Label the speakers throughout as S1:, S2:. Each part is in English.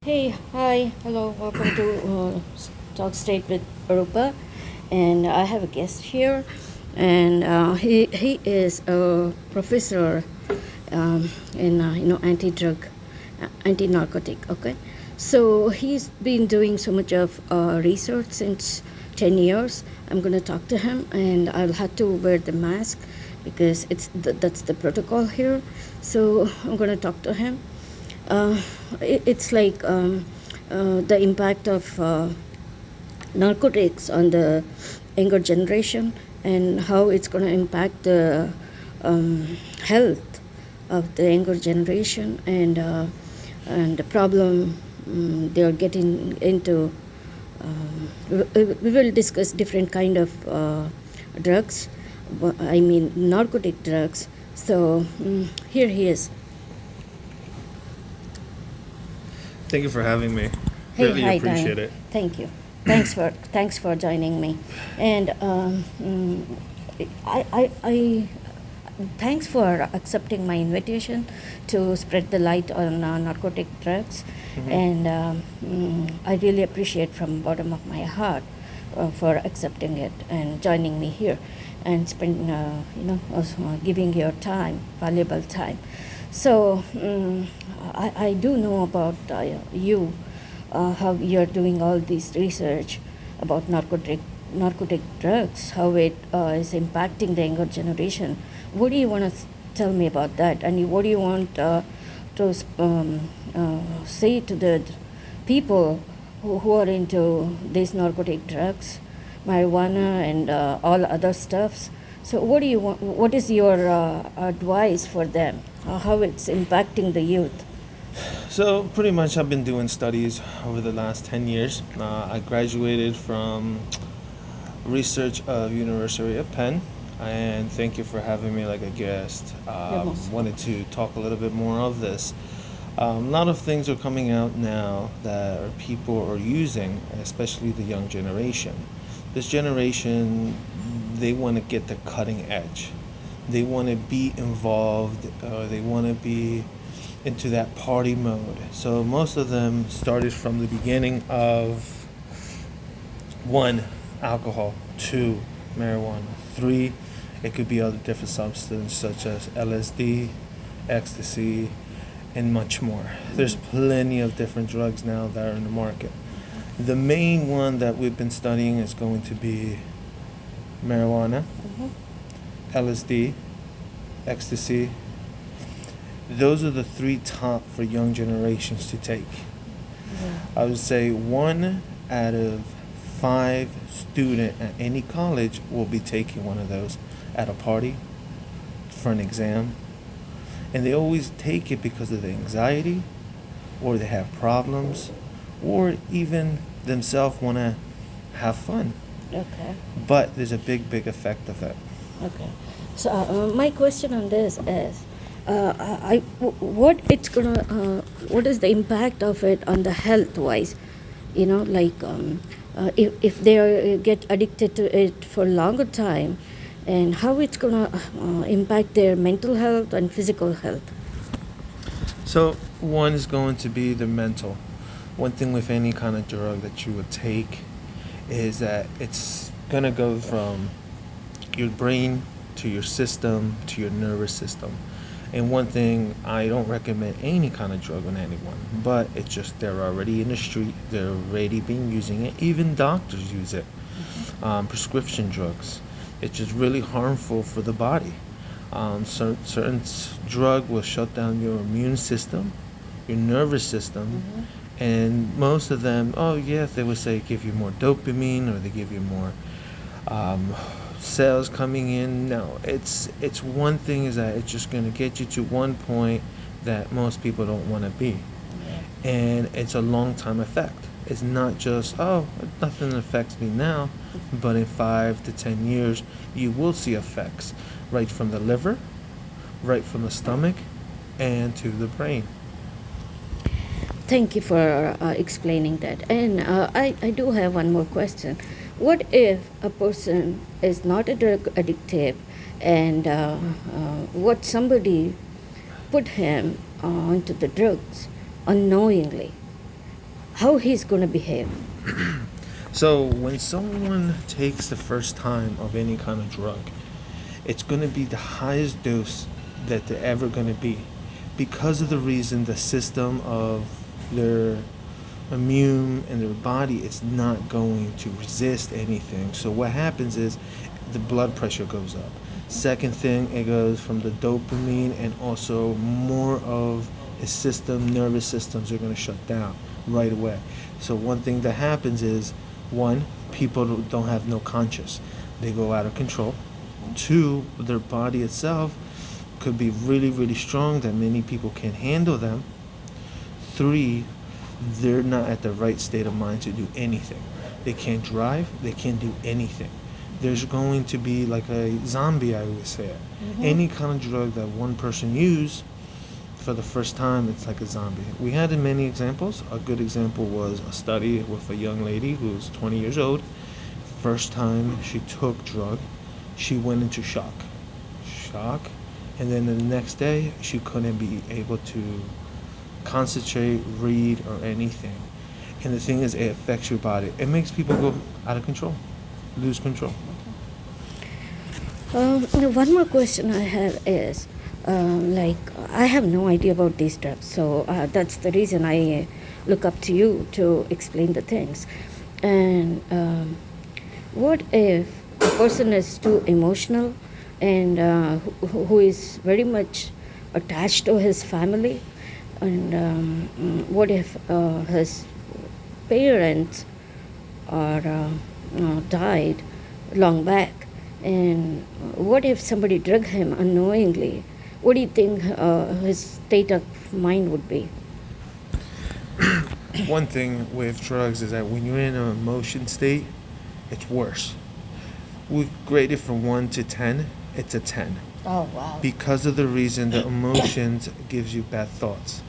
S1: Hey, hi, hello, welcome to Talk Straight with Arupa, and I have a guest here, and he is a professor in anti-drug, anti-narcotic. Okay, so he's been doing so much of research since 10 years. I'm gonna talk to him, and I'll have to wear the mask because that's the protocol here. So I'm gonna talk to him. uh, it's like the impact of narcotics on the younger generation and how it's going to impact the health of the younger generation and the problem they're getting into. We will discuss different kind of drugs. I mean narcotic drugs. So here he is.
S2: Thank you for having me.
S1: Hey,
S2: Really
S1: hi, Dan.
S2: appreciate it.
S1: Thank you. Thanks for joining me, and I thanks for accepting my invitation to spread the light on narcotic drugs, and I really appreciate from bottom of my heart for accepting it and joining me here, and spend also giving your time, valuable time. So I do know about you, how you're doing all this research about narcotic drugs, how it is impacting the younger generation. What do you want to tell me about that? And what do you want to say to the people who are into these narcotic drugs, marijuana, and all other stuffs? So what do you want? What is your advice for them? How it's impacting the youth?
S2: So, pretty much, I've been doing studies over the last 10 years. I graduated from research of University of Penn, and thank you for having me like a guest.
S1: You're most
S2: Wanted to talk a little bit more of this. A lot of things are coming out now that people are using, especially the young generation. This generation, they want to get the cutting edge. They want to be involved. They want to be into that party mode. So most of them started from the beginning of one, alcohol, two, marijuana, three, it could be other different substances such as LSD, ecstasy, and much more. There's plenty of different drugs now that are in the market. The main one that we've been studying is going to be marijuana, LSD, ecstasy. Those are the three top for young generations to take. I would say 1 out of 5 student at any college will be taking one of those at a party for an exam. And they always take it because of the anxiety, or they have problems, or even themselves want to have fun.
S1: Okay.
S2: But there's a big effect of that.
S1: Okay. So my question on this is, what it's gonna, what is the impact of it on the health wise? Like if they get addicted to it for a longer time, and how it's gonna impact their mental health and physical health.
S2: So one is going to be the mental. One thing with any kind of drug that you would take is that it's going to go from your brain to your system to your nervous system. And one thing, I don't recommend any kind of drug on anyone, but it's just they're already in the street, they're already been using it. Even doctors use it. Prescription drugs. It's just really harmful for the body. Certain drug will shut down your immune system, your nervous system, and most of them, oh yes, they would say give you more dopamine, or they give you more cells coming in. No, it's one thing is that it's just going to get you to one point that most people don't want to be, and it's a long time effect. It's not just, oh, nothing affects me now, but in 5 to 10 years you will see effects right from the liver, right from the stomach, and to the brain.
S1: Thank you for explaining that. And I do have one more question. What if a person is not a drug addictive, and what somebody put him onto the drugs unknowingly? how he's going to behave.
S2: So when someone takes the first time of any kind of drug, it's going to be the highest dose that they're ever going to be, because of the reason the system of their immune and their body is not going to resist anything. So what happens is the blood pressure goes up. Second thing, it goes from the dopamine, and also more of his system, nervous systems are going to shut down right away. So one thing that happens is, one, people don't have no conscience. They go out of control. Two, their body itself could be really, really strong that many people can't handle them. Three, they're not at the right state of mind to do anything. They can't drive, they can't do anything. There's going to be like a zombie, I would say. Any kind of drug that one person used for the first time, it's like a zombie. We had many examples. A good example was a study with a young lady who was 20 years old. First time she took drug, she went into shock. And then the next day, she couldn't be able to concentrate, read, or anything. And the thing is, it affects your body. It makes people go out of control, lose control.
S1: One more question I have is, I have no idea about these drugs, so that's the reason I look up to you to explain the things. And what if a person is too emotional and who is very much attached to his family? And what if his parents are died long back? And what if somebody drug him unknowingly? What do you think his state of mind would be?
S2: One thing with drugs is that when you're in an emotion state, it's worse. We grade it from 1 to 10, it's a 10.
S1: Oh, wow.
S2: Because of the reason the emotions gives you bad thoughts.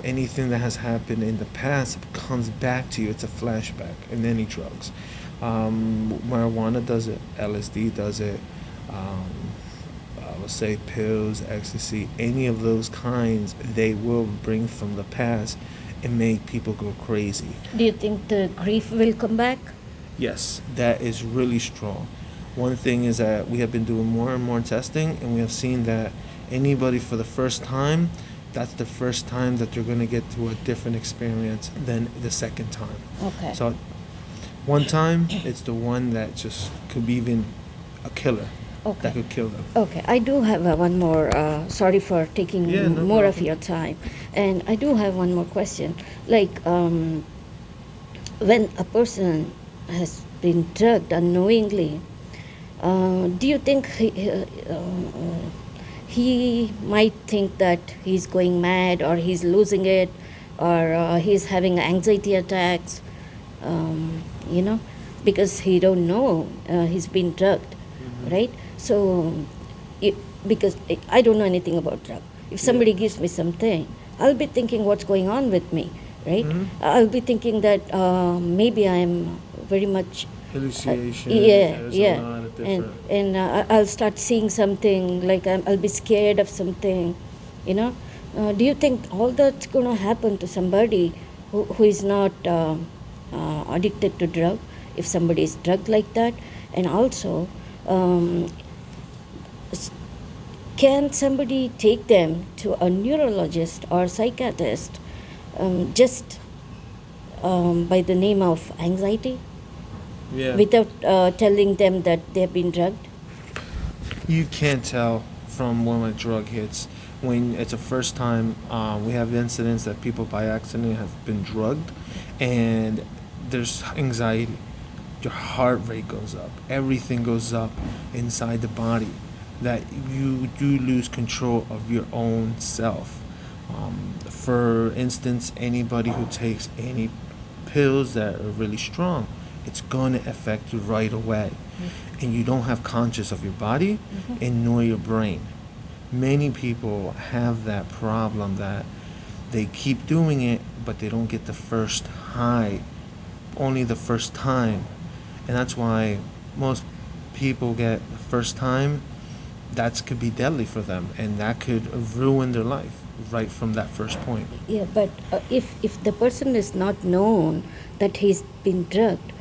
S2: Anything that has happened in the past comes back to you. It's a flashback in any drugs. Marijuana does it, LSD does it, I would say pills, ecstasy, any of those kinds, they will bring from the past and make people go crazy.
S1: Do you think the grief will come back?
S2: Yes, that is really strong. One thing is that we have been doing more and more testing, and we have seen that anybody for the first time, that's the first time that they're going to get to a different experience than the second time.
S1: Okay.
S2: So one time, it's the one that just could be even a killer.
S1: Okay.
S2: That could kill them.
S1: Okay, I do have one more. Sorry for taking
S2: No
S1: more of
S2: problem.
S1: your time. And I do have one more question. When a person has been drugged unknowingly, do you think he might think that he's going mad, or he's losing it, or he's having anxiety attacks, because he don't know he's been drugged, right? So, because I don't know anything about drug. If somebody gives me something, I'll be thinking what's going on with me, right? I'll be thinking that maybe I'm very much
S2: Hallucination.
S1: yeah.
S2: There's a lot of different.
S1: And I'll start seeing something, like I'll be scared of something, do you think all that's going to happen to somebody who is not addicted to drug, if somebody is drugged like that? And also, can somebody take them to a neurologist or psychiatrist just by the name of anxiety,
S2: Yeah.
S1: without telling them that they've been drugged?
S2: You can't tell from when a drug hits. When it's a first time, we have incidents that people by accident have been drugged, and there's anxiety. Your heart rate goes up. Everything goes up inside the body. That you do lose control of your own self. For instance, anybody who takes any pills that are really strong, it's going to affect you right away. And you don't have conscious of your body and nor your brain. Many people have that problem, that they keep doing it, but they don't get the first high, only the first time. And that's why most people get the first time. That could be deadly for them, and that could ruin their life. right from that first point.
S1: Yeah, but if the person is not known that he's been drugged,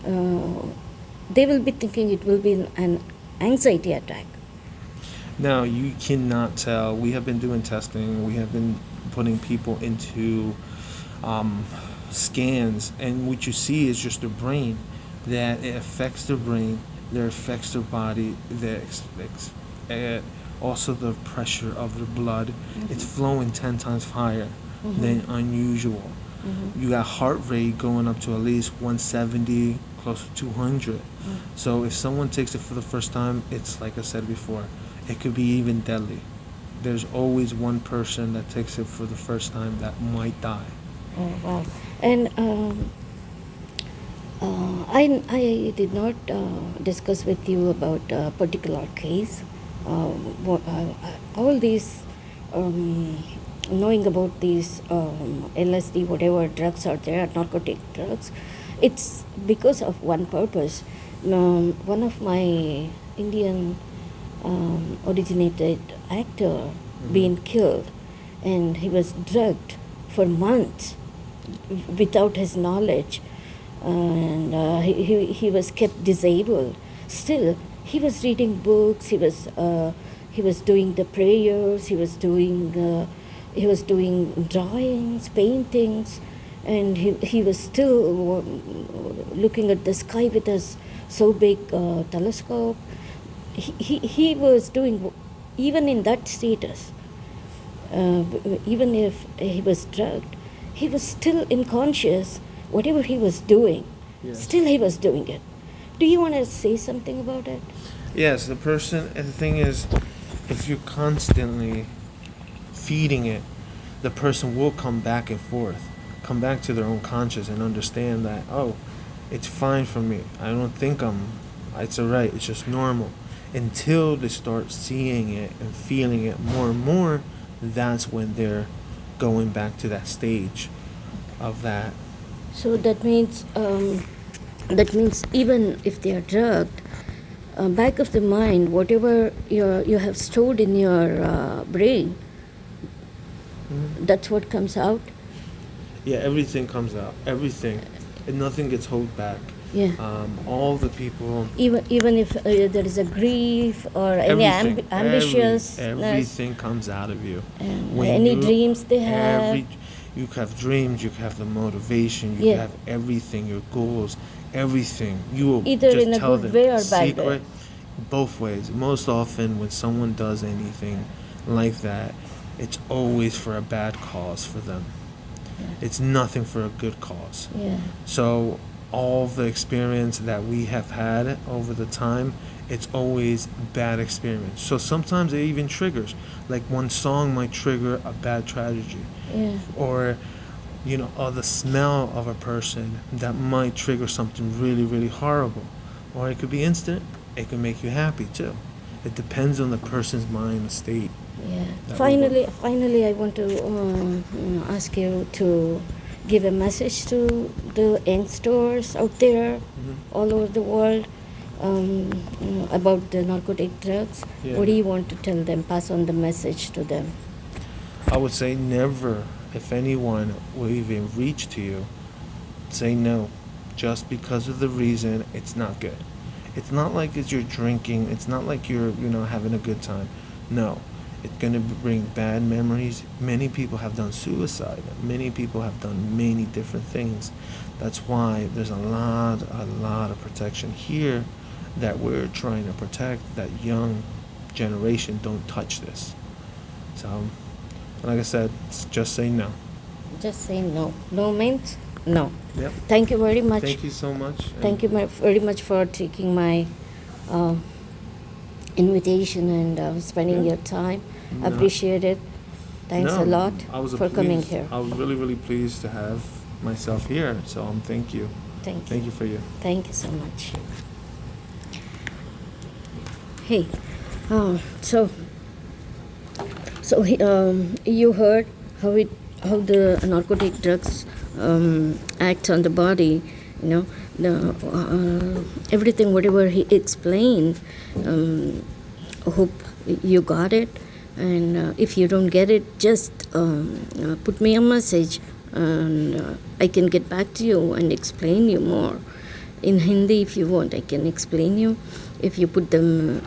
S1: they will be thinking it will be an anxiety attack.
S2: Now, you cannot tell. We have been doing testing. We have been putting people into scans, and what you see is just their brain. That it affects their brain, that affects their body, also the pressure of their blood. It's flowing 10 times higher than unusual. You got heart rate going up to at least 170, close to 200. So if someone takes it for the first time, it's like I said before, it could be even deadly. There's always one person that takes it for the first time that might die.
S1: Oh, wow. And I did not discuss with you about a particular case. All these, knowing about these LSD, whatever drugs are there, narcotic drugs, it's because of one purpose. One of my Indian originated actor being killed, and he was drugged for months without his knowledge, and he was kept disabled. Still, he was reading books. He was doing the prayers. He was doing drawings, paintings, and he was still looking at the sky with a so big telescope. He was doing, even in that status, even if he was drugged, he was still unconscious. Whatever he was doing, still he was doing it. Do you want to say something about it?
S2: Yes, the person, and the thing is, if you're constantly feeding it, the person will come back and forth, come back to their own conscious and understand that, oh, it's fine for me. I don't think it's alright, it's just normal. Until they start seeing it and feeling it more and more, that's when they're going back to that stage of that.
S1: So that means even if they are drugged, back of the mind, whatever you have stored in your brain, that's what comes out.
S2: Yeah, everything comes out. Everything, and nothing gets held back.
S1: Yeah.
S2: All the people.
S1: Even if there is a grief or any ambitiousness,
S2: everything comes out of you.
S1: And any dreams they have.
S2: You have dreams. You have the motivation. You have everything. Your goals. Everything. You will
S1: either
S2: just
S1: in a
S2: tell
S1: good
S2: them
S1: way or bad
S2: secret.
S1: way.
S2: Both ways. Most often, when someone does anything like that, it's always for a bad cause for them.
S1: Yeah.
S2: It's nothing for a good cause.
S1: Yeah.
S2: So all the experience that we have had over the time, it's always bad experience. So sometimes it even triggers, like one song might trigger a bad tragedy.
S1: Yeah.
S2: Or the smell of a person that might trigger something really, really horrible. Or it could be instant. It can make you happy too. It depends on the person's mind state.
S1: Yeah. Finally, I want to ask you to give a message to the youngsters out there, all over the world, about the narcotic drugs.
S2: Yeah.
S1: What do you want to tell them? Pass on the message to them.
S2: I would say never, if anyone will even reach to you, say no. Just because of the reason it's not good. It's not like you're drinking. It's not like you're, having a good time. No. It's going to bring bad memories. Many people have done suicide. Many people have done many different things. That's why there's a lot of protection here that we're trying to protect, that young generation don't touch this. So, like I said, just say no.
S1: Just say no. No means no.
S2: Yep.
S1: Thank you very much.
S2: Thank you so much.
S1: Thank you very much for taking my invitation and spending your time.
S2: No.
S1: Appreciate it. Thanks a lot for coming here.
S2: I was really, really pleased to have myself here. So thank you.
S1: Thank you.
S2: Thank you for you.
S1: Thank you so much. Hey, so you heard how the narcotic drugs act on the body. Everything, whatever he explained. Hope you got it. And if you don't get it, just put me a message, and I can get back to you and explain you more. In Hindi, if you want, I can explain you. If you put them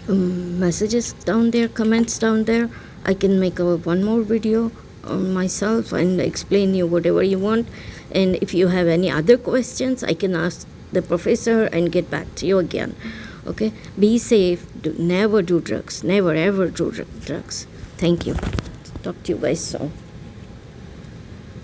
S1: messages down there, comments down there, I can make one more video on myself and explain you whatever you want. And if you have any other questions, I can ask the professor and get back to you again. Okay, be safe. Never do drugs. Never ever do drugs. Thank you. Talk to you guys soon.